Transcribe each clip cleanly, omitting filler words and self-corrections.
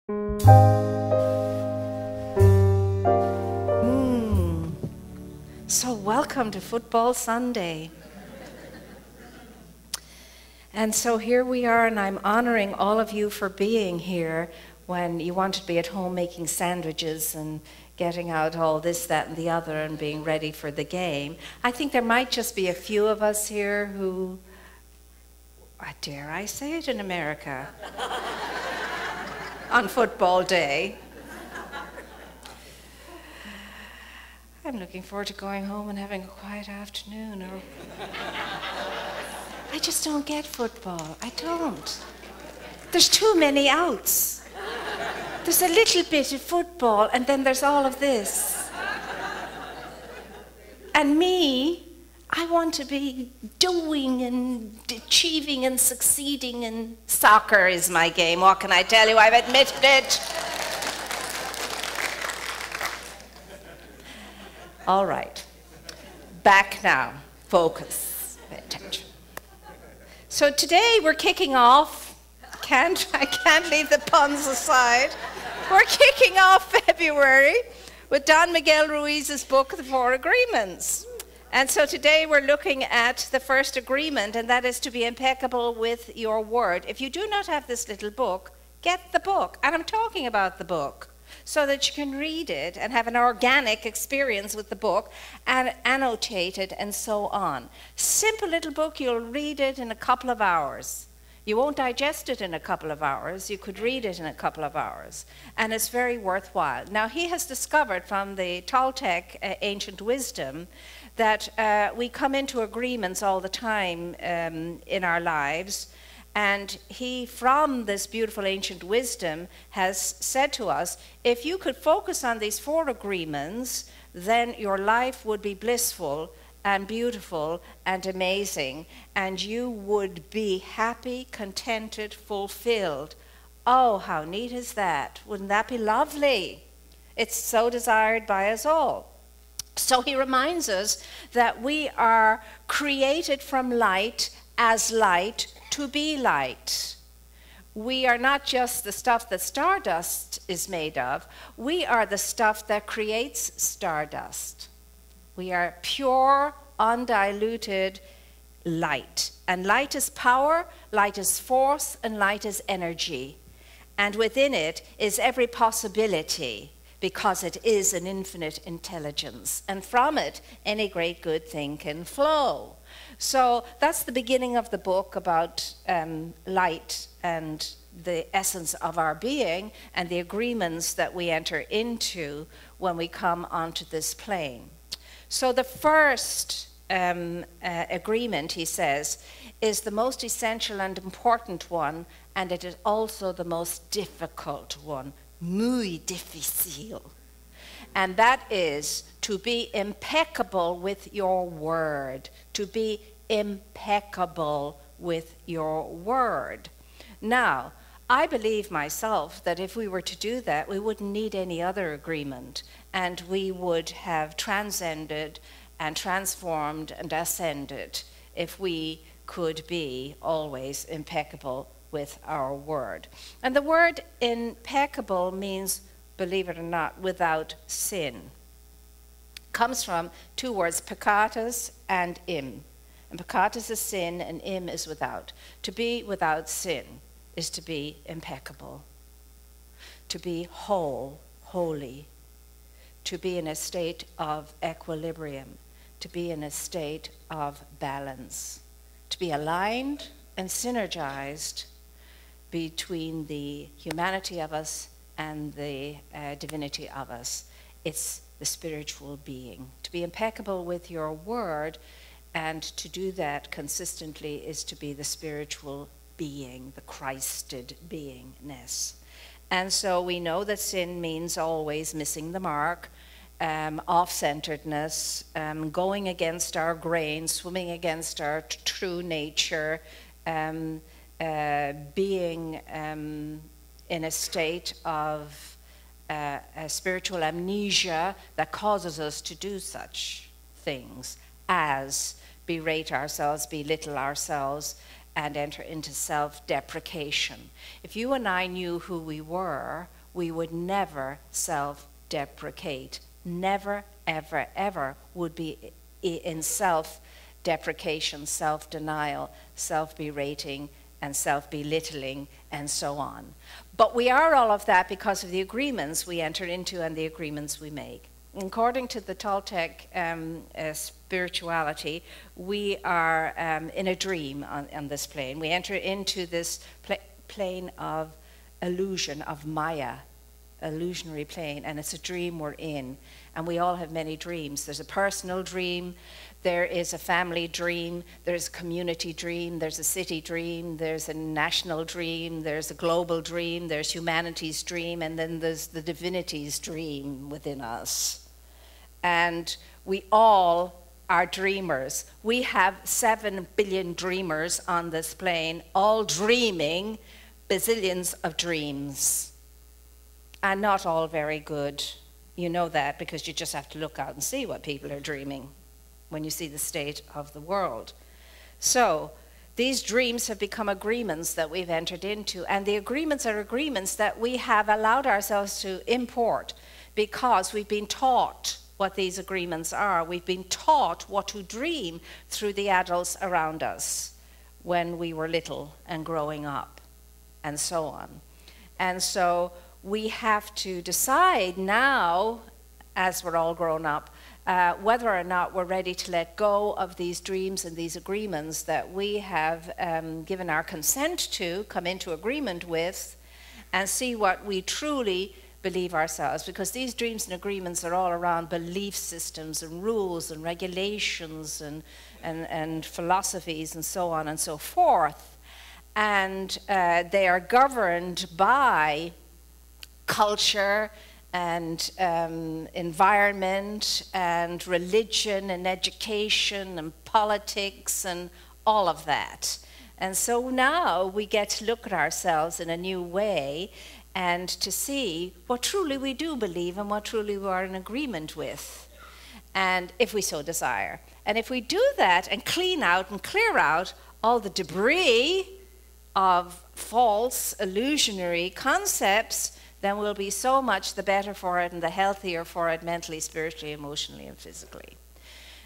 So welcome to Football Sunday. And so here we are, and I'm honoring all of you for being here when you wanted to be at home making sandwiches and getting out all this, that, and the other and being ready for the game. I think there might just be a few of us here who, dare I say it, in America, on football day. I'm looking forward to going home and having a quiet afternoon. I just don't get football. I don't. There's too many outs. There's a little bit of football, and then there's all of this. And me, I want to be doing and achieving and succeeding, and soccer is my game. What can I tell you? I've admitted it. All right, back now, focus, pay attention. So today we're kicking off, I can't leave the puns aside. We're kicking off February with Don Miguel Ruiz's book, The Four Agreements. And so today we're looking at the first agreement, and that is to be impeccable with your word. If you do not have this little book, get the book. And I'm talking about the book, so that you can read it and have an organic experience with the book and annotate it and so on. Simple little book, you'll read it in a couple of hours. You won't digest it in a couple of hours. You could read it in a couple of hours. And it's very worthwhile. Now, he has discovered from the Toltec ancient wisdom that we come into agreements all the time in our lives. And he, from this beautiful ancient wisdom, has said to us, if you could focus on these four agreements, then your life would be blissful and beautiful and amazing, and you would be happy, contented, fulfilled. Oh, how neat is that? Wouldn't that be lovely? It's so desired by us all. So he reminds us that we are created from light as light to be light. We are not just the stuff that stardust is made of. We are the stuff that creates stardust. We are pure, undiluted light. And light is power, light is force, and light is energy. And within it is every possibility, because it is an infinite intelligence. And from it, any great good thing can flow. So that's the beginning of the book about light and the essence of our being and the agreements that we enter into when we come onto this plane. So the first agreement, he says, is the most essential and important one, and it is also the most difficult one. Muy difícil. And that is to be impeccable with your word. To be impeccable with your word. Now, I believe myself that if we were to do that, we wouldn't need any other agreement, and we would have transcended and transformed and ascended if we could be always impeccable with our word. And the word impeccable means, believe it or not, without sin. Comes from two words, peccatus and im. And peccatus is sin, and im is without. To be without sin is to be impeccable. To be whole, holy. To be in a state of equilibrium. To be in a state of balance. To be aligned and synergized between the humanity of us and the divinity of us. It's the spiritual being. To be impeccable with your word, and to do that consistently, is to be the spiritual being, the Christed beingness. And so we know that sin means always missing the mark, off-centeredness, going against our grain, swimming against our true nature, being in a state of a spiritual amnesia that causes us to do such things as berate ourselves, belittle ourselves, and enter into self-deprecation. If you and I knew who we were, we would never self-deprecate. Never, ever, ever would be in self-deprecation, self-denial, self-berating, and self-belittling, and so on. But we are all of that because of the agreements we enter into and the agreements we make. According to the Toltec spirituality, we are in a dream on this plane. We enter into this plane of illusion, of Maya, illusionary plane, and it's a dream we're in. And we all have many dreams. There's a personal dream, there is a family dream, there's a community dream, there's a city dream, there's a national dream, there's a global dream, there's humanity's dream, and then there's the divinity's dream within us. And we all are dreamers. We have 7 billion dreamers on this plane, all dreaming bazillions of dreams. And not all very good. You know that because you just have to look out and see what people are dreaming when you see the state of the world. So these dreams have become agreements that we've entered into, and the agreements are agreements that we have allowed ourselves to import because we've been taught what these agreements are. We've been taught what to dream through the adults around us when we were little and growing up, and so on. And so we have to decide now, as we're all grown up, whether or not we're ready to let go of these dreams and these agreements that we have given our consent to, come into agreement with, and see what we truly believe ourselves. Because these dreams and agreements are all around belief systems and rules and regulations and philosophies and so on and so forth. And they are governed by culture and environment and religion and education and politics and all of that. And so now we get to look at ourselves in a new way and to see what truly we do believe and what truly we are in agreement with, and if we so desire. And if we do that and clean out and clear out all the debris of false, illusionary concepts, then we'll be so much the better for it and the healthier for it mentally, spiritually, emotionally, and physically.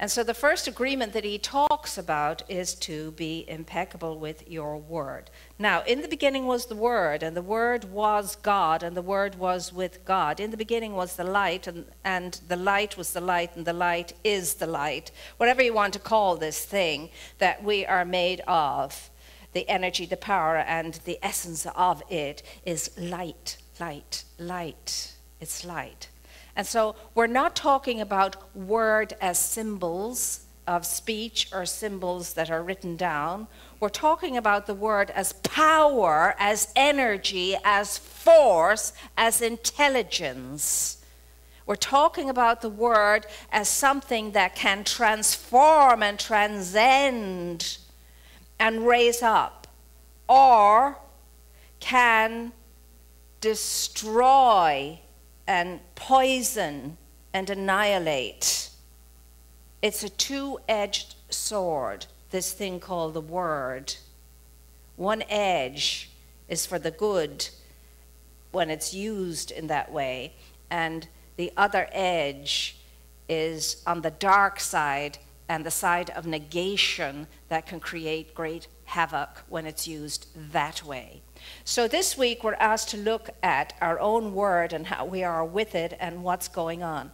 And so the first agreement that he talks about is to be impeccable with your word. Now, in the beginning was the Word, and the Word was God, and the Word was with God. In the beginning was the light, and the light was the light, and the light is the light. Whatever you want to call this thing that we are made of, the energy, the power, and the essence of it is light, light, light. It's light. And so we're not talking about word as symbols of speech or symbols that are written down. We're talking about the word as power, as energy, as force, as intelligence. We're talking about the word as something that can transform and transcend and raise up, or can destroy and poison and annihilate. It's a two-edged sword, this thing called the word. One edge is for the good when it's used in that way, and the other edge is on the dark side and the side of negation that can create great havoc when it's used that way. So this week we're asked to look at our own word and how we are with it and what's going on.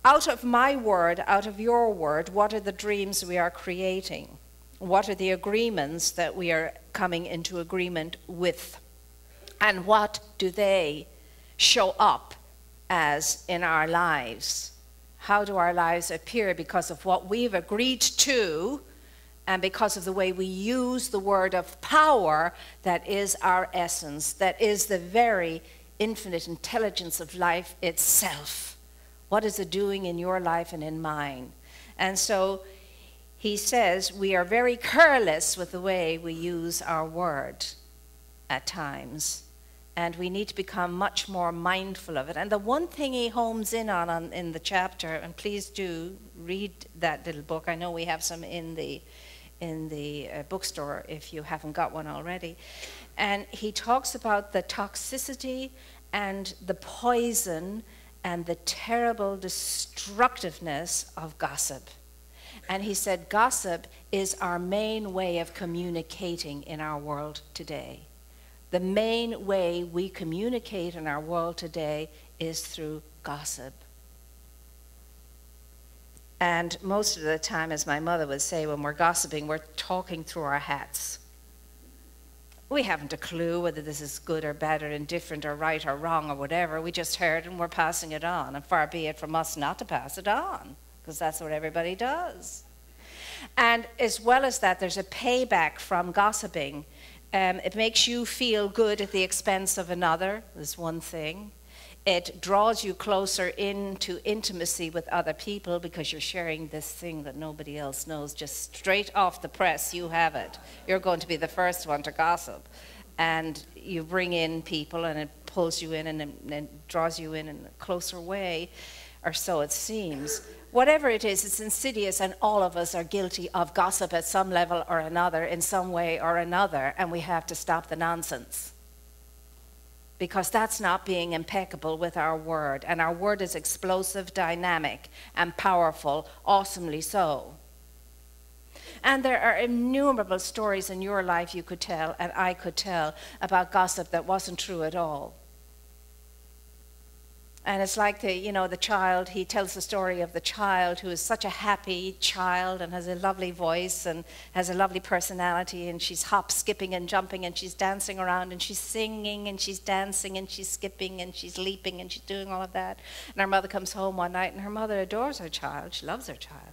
Out of my word, out of your word, what are the dreams we are creating? What are the agreements that we are coming into agreement with? And what do they show up as in our lives? How do our lives appear because of what we've agreed to and because of the way we use the word of power that is our essence, that is the very infinite intelligence of life itself? What is it doing in your life and in mine? And so he says we are very careless with the way we use our word at times. And we need to become much more mindful of it. And the one thing he homes in on in the chapter, and please do read that little book. I know we have some in the in the bookstore if you haven't got one already. And he talks about the toxicity and the poison and the terrible destructiveness of gossip. And he said gossip is our main way of communicating in our world today. The main way we communicate in our world today is through gossip. And most of the time, as my mother would say, when we're gossiping, we're talking through our hats. We haven't a clue whether this is good or bad or indifferent or right or wrong or whatever. We just heard and we're passing it on. And far be it from us not to pass it on, because that's what everybody does. And as well as that, there's a payback from gossiping. It makes you feel good at the expense of another, is one thing. It draws you closer into intimacy with other people because you're sharing this thing that nobody else knows. Just straight off the press, you have it. You're going to be the first one to gossip. And you bring in people and it pulls you in and draws you in a closer way, or so it seems. Whatever it is, it's insidious, and all of us are guilty of gossip at some level or another, in some way or another, and we have to stop the nonsense. Because that's not being impeccable with our word. And our word is explosive, dynamic, and powerful, awesomely so. And there are innumerable stories in your life you could tell, and I could tell, about gossip that wasn't true at all. And it's like the child, he tells the story of the child who is such a happy child and has a lovely voice and has a lovely personality, and she's hop, skipping and jumping, and she's dancing around, and she's singing, and she's dancing, and she's skipping, and she's leaping, and she's doing all of that. And her mother comes home one night, and her mother adores her child. She loves her child.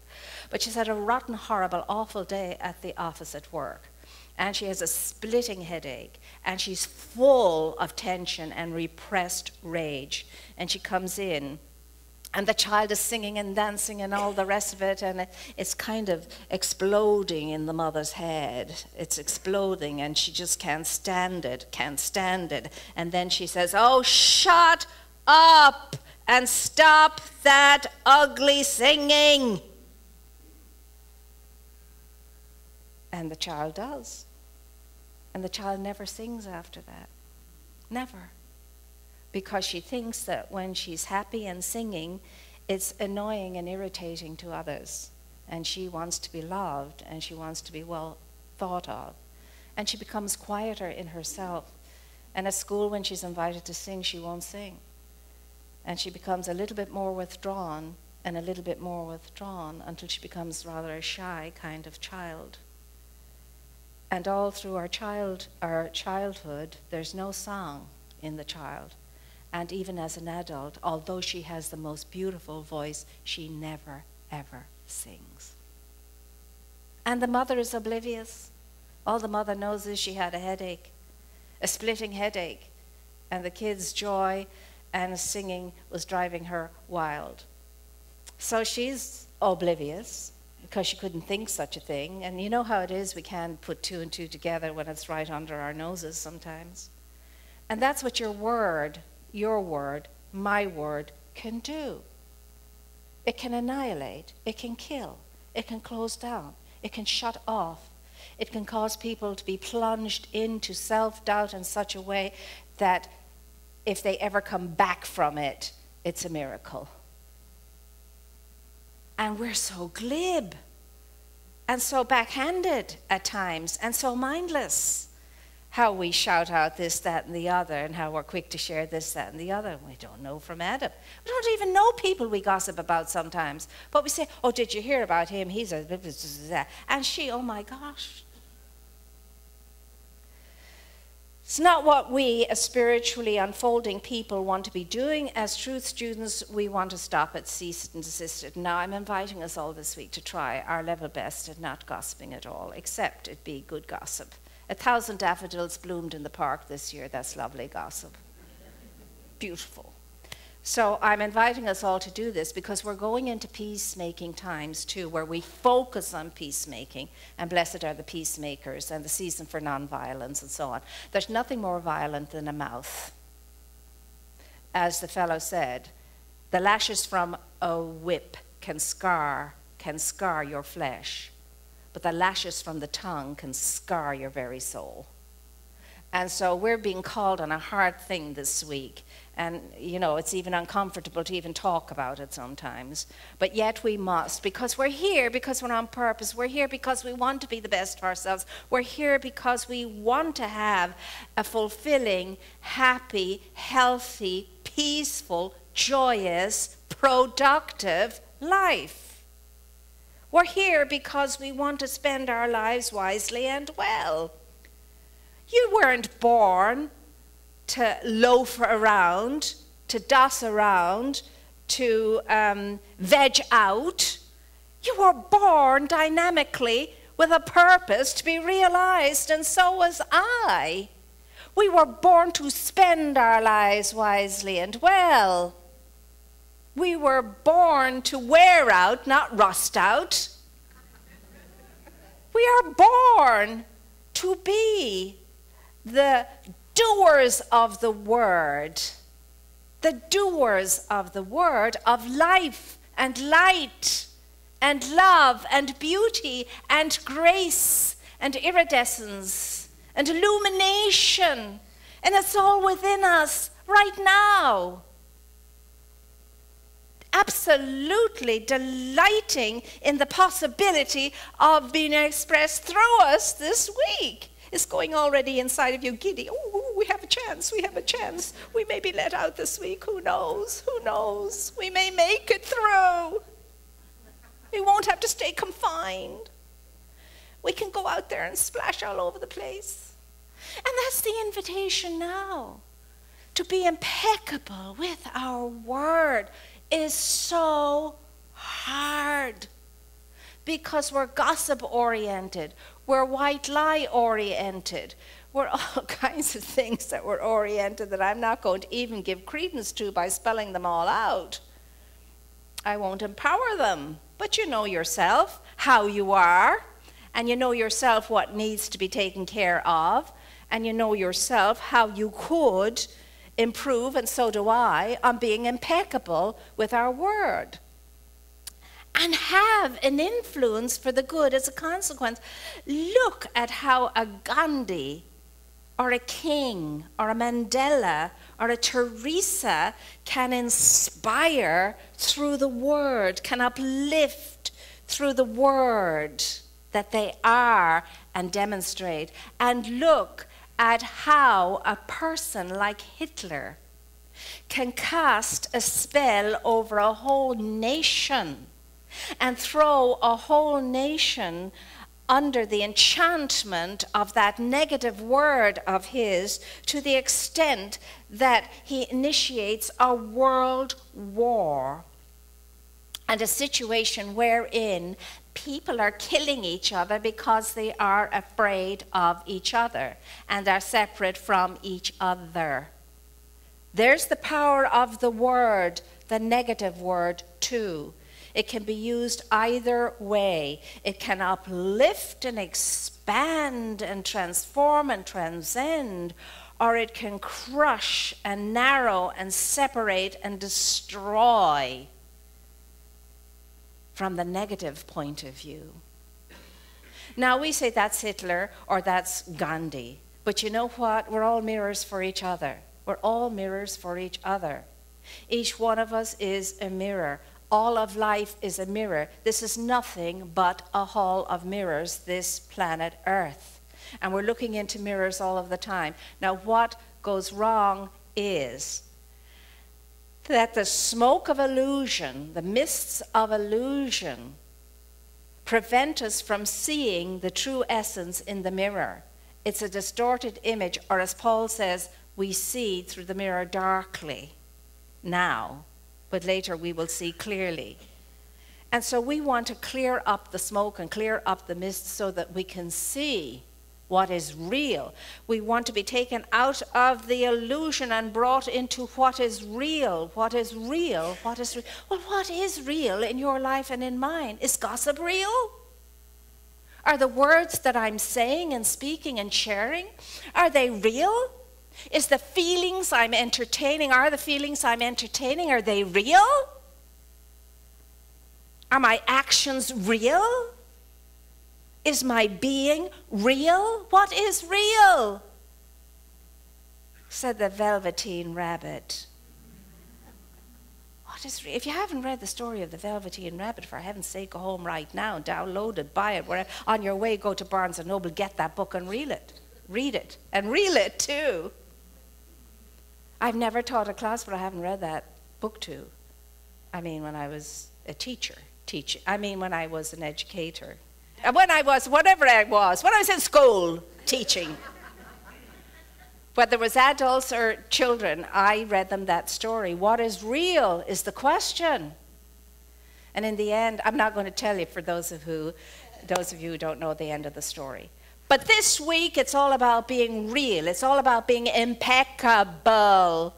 But she's had a rotten, horrible, awful day at the office at work. And she has a splitting headache, and she's full of tension and repressed rage. And she comes in, and the child is singing and dancing and all the rest of it, and it's kind of exploding in the mother's head. It's exploding, and she just can't stand it. And then she says, "Oh, shut up and stop that ugly singing." And the child does. And the child never sings after that. Never. Because she thinks that when she's happy and singing, it's annoying and irritating to others. And she wants to be loved, and she wants to be well thought of. And she becomes quieter in herself. And at school, when she's invited to sing, she won't sing. And she becomes a little bit more withdrawn and a little bit more withdrawn until she becomes rather a shy kind of child. And all through our childhood, there's no song in the child. And even as an adult, although she has the most beautiful voice, she never, ever sings. And the mother is oblivious. All the mother knows is she had a headache, a splitting headache, and the kid's joy and singing was driving her wild. So she's oblivious, because she couldn't think such a thing. And you know how it is, we can't put two and two together when it's right under our noses sometimes. And that's what your word, my word, can do. It can annihilate, it can kill, it can close down, it can shut off. It can cause people to be plunged into self-doubt in such a way that if they ever come back from it, it's a miracle. And we're so glib and so backhanded at times and so mindless. How we shout out this, that, and the other, and how we're quick to share this, that, and the other. We don't know from Adam. We don't even know people we gossip about sometimes. But we say, "Oh, did you hear about him? He's a..." And she, "Oh my gosh." It's not what we, as spiritually unfolding people, want to be doing. As truth students, we want to stop it, cease it, and desist it. Now, I'm inviting us all this week to try our level best at not gossiping at all, except it be good gossip. 1,000 daffodils bloomed in the park this year. That's lovely gossip. Beautiful. So I'm inviting us all to do this because we're going into peacemaking times too, where we focus on peacemaking, and blessed are the peacemakers, and the season for nonviolence and so on. There's nothing more violent than a mouth. As the fellow said, the lashes from a whip can scar your flesh, but the lashes from the tongue can scar your very soul. And so we're being called on a hard thing this week. And, you know, it's even uncomfortable to even talk about it sometimes. But yet we must, because we're here, because we're on purpose. We're here because we want to be the best of ourselves. We're here because we want to have a fulfilling, happy, healthy, peaceful, joyous, productive life. We're here because we want to spend our lives wisely and well. You weren't born to loaf around, to doss around, to veg out. You were born dynamically with a purpose to be realized, and so was I. We were born to spend our lives wisely and well. We were born to wear out, not rust out. We are born to be the doers of the word of life and light and love and beauty and grace and iridescence and illumination. And it's all within us right now. Absolutely delighting in the possibility of being expressed through us this week. It's going already inside of you giddy. Oh, we have a chance, we have a chance. We may be let out this week, who knows, who knows. We may make it through. We won't have to stay confined. We can go out there and splash all over the place. And that's the invitation now. To be impeccable with our word is so hard because we're gossip-oriented. We're white lie-oriented. We're all kinds of things that we're oriented that I'm not going to even give credence to by spelling them all out. I won't empower them. But you know yourself how you are, and you know yourself what needs to be taken care of, and you know yourself how you could improve, and so do I, on being impeccable with our word. And have an influence for the good as a consequence. Look at how a Gandhi or a King or a Mandela or a Teresa can inspire through the word, can uplift through the word that they are and demonstrate. And look at how a person like Hitler can cast a spell over a whole nation and throw a whole nation under the enchantment of that negative word of his, to the extent that he initiates a world war and a situation wherein people are killing each other because they are afraid of each other and are separate from each other. There's the power of the word, the negative word too. It can be used either way. It can uplift and expand and transform and transcend, or it can crush and narrow and separate and destroy from the negative point of view. Now we say that's Hitler or that's Gandhi, but you know what? We're all mirrors for each other. We're all mirrors for each other. Each one of us is a mirror. All of life is a mirror. This is nothing but a hall of mirrors, this planet Earth. And we're looking into mirrors all of the time. Now what goes wrong is that the smoke of illusion, the mists of illusion, prevent us from seeing the true essence in the mirror. It's a distorted image, or as Paul says, we see through the mirror darkly now, but later we will see clearly. And so we want to clear up the smoke and clear up the mist so that we can see what is real. We want to be taken out of the illusion and brought into what is real. What is real? What is real? Well, what is real in your life and in mine? Is gossip real? Are the words that I'm saying and speaking and sharing, are they real? Is the feelings I'm entertaining, are they real? Are my actions real? Is my being real? What is real? Said the Velveteen Rabbit. What is real? If you haven't read the story of the Velveteen Rabbit, for heaven's sake, go home right now, download it, buy it. Where, on your way, go to Barnes & Noble, get that book and read it. Read it. And reel it too. I've never taught a class, but I haven't read that book to. I mean, when I was a teacher. When I was an educator. When I was, whatever I was, when I was in school teaching. Whether it was adults or children, I read them that story. What is real is the question. And in the end, I'm not going to tell you for those of you who don't know the end of the story. But this week, it's all about being real. It's all about being impeccable,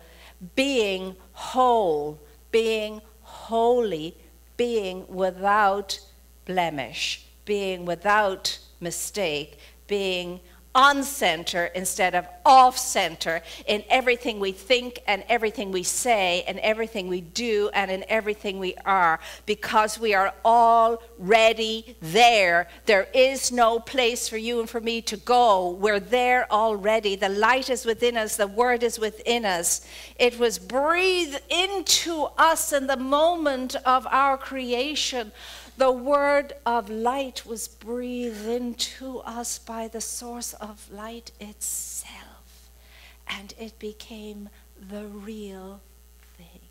being whole, being holy, being without blemish, being without mistake, being on center instead of off center in everything we think and everything we say and everything we do and in everything we are, because we are already there. There is no place for you and for me to go. We're there already. The light is within us. The word is within us. It was breathed into us in the moment of our creation. The word of light was breathed into us by the source of light itself, and it became the real thing.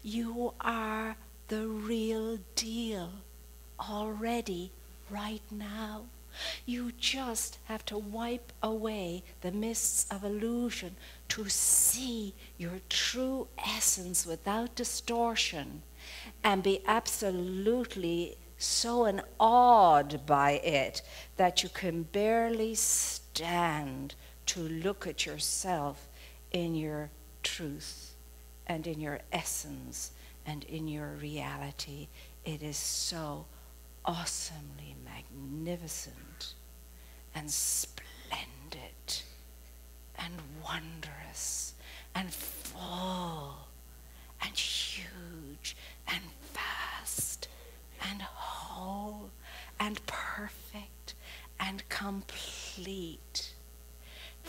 You are the real deal already, right now. You just have to wipe away the mists of illusion to see your true essence without distortion, and be absolutely so awed by it that you can barely stand to look at yourself in your truth and in your essence and in your reality. It is so awesomely magnificent and splendid and wondrous and full and huge and vast and whole and perfect and complete.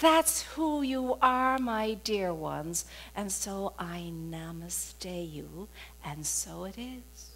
That's who you are, my dear ones, and so I namaste you, and so it is.